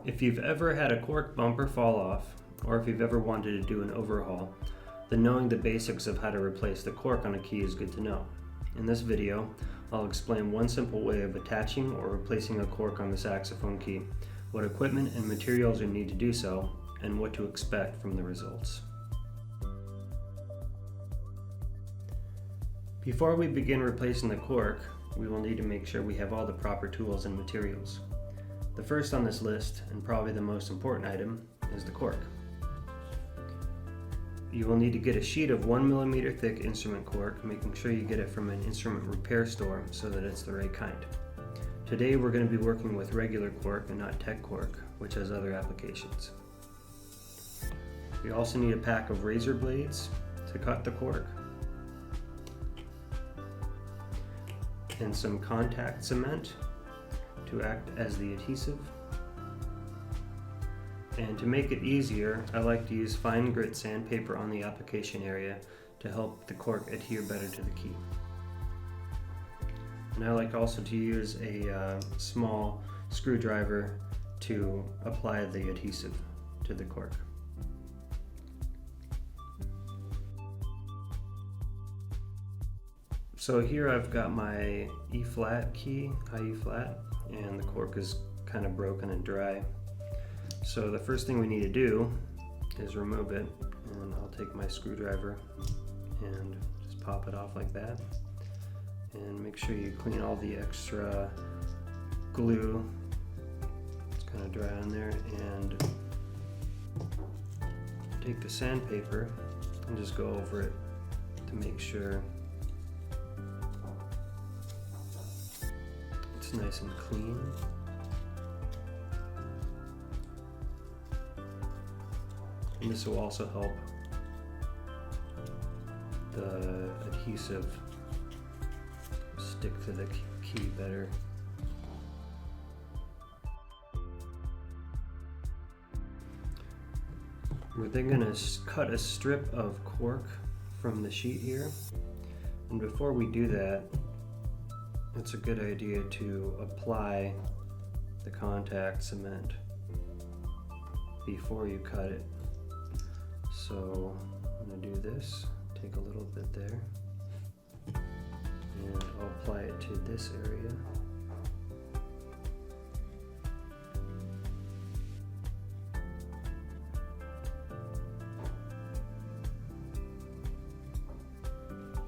If you've ever had a cork bumper fall off, or if you've ever wanted to do an overhaul, then knowing the basics of how to replace the cork on a key is good to know. In this video, I'll explain one simple way of attaching or replacing a cork on the saxophone key, what equipment and materials you need to do so, and what to expect from the results. Before we begin replacing the cork, we will need to make sure we have all the proper tools and materials. The first on this list, and probably the most important item, is the cork. You will need to get a sheet of 1 millimeter thick instrument cork, making sure you get it from an instrument repair store so that it's the right kind. Today we're going to be working with regular cork and not tech cork, which has other applications. We also need a pack of razor blades to cut the cork, and some contact cement to act as the adhesive. And to make it easier, I like to use fine grit sandpaper on the application area to help the cork adhere better to the key. And I like also to use a small screwdriver to apply the adhesive to the cork. So here I've got my E flat key, high E flat, and the cork is kind of broken and dry. So the first thing we need to do is remove it, and I'll take my screwdriver and just pop it off like that. And make sure you clean all the extra glue. It's kind of dry on there, and take the sandpaper and just go over it to make sure it's nice and clean. And this will also help the adhesive stick to the key better. We're then going to cut a strip of cork from the sheet here. And before we do that, it's a good idea to apply the contact cement before you cut it. So I'm going to do this, take a little bit there, and I'll apply it to this area.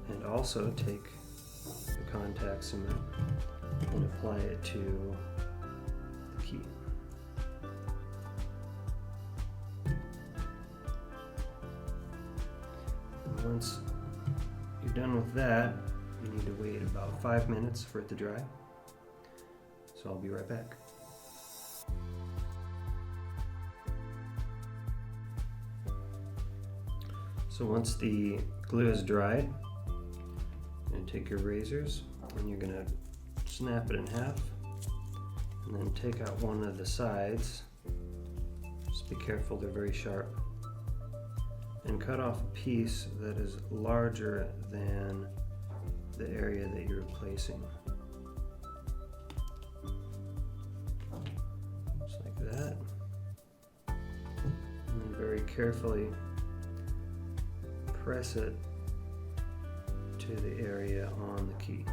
And also take the contact cement and apply it to the key. Once you're done with that, you need to wait about 5 minutes for it to dry. So I'll be right back. So once the glue is dried, you're going to take your razors and you're going to snap it in half, and then take out one of the sides. Just be careful, they're very sharp. And cut off a piece that is larger than the area that you're replacing. Just like that. And then very carefully press it to the area on the key.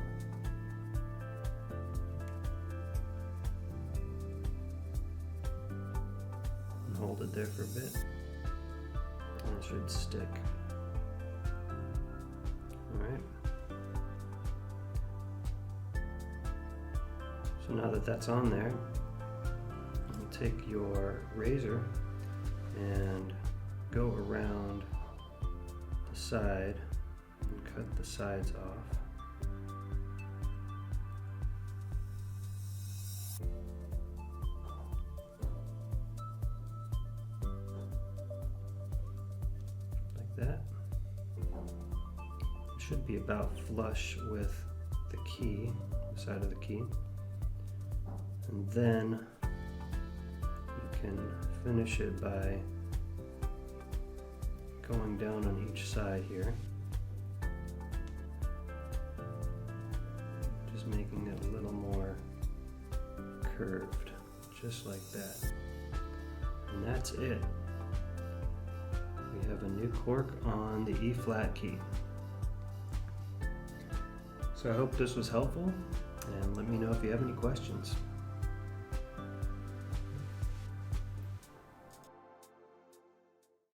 And hold it there for a bit. It should stick. Alright. So now that that's on there, you take your razor and go around the side and cut the sides off. That should be about flush with the key, the side of the key, and then you can finish it by going down on each side here, just making it a little more curved, just like that. And that's it. We have a new cork on the E flat key. So I hope this was helpful, and let me know if you have any questions.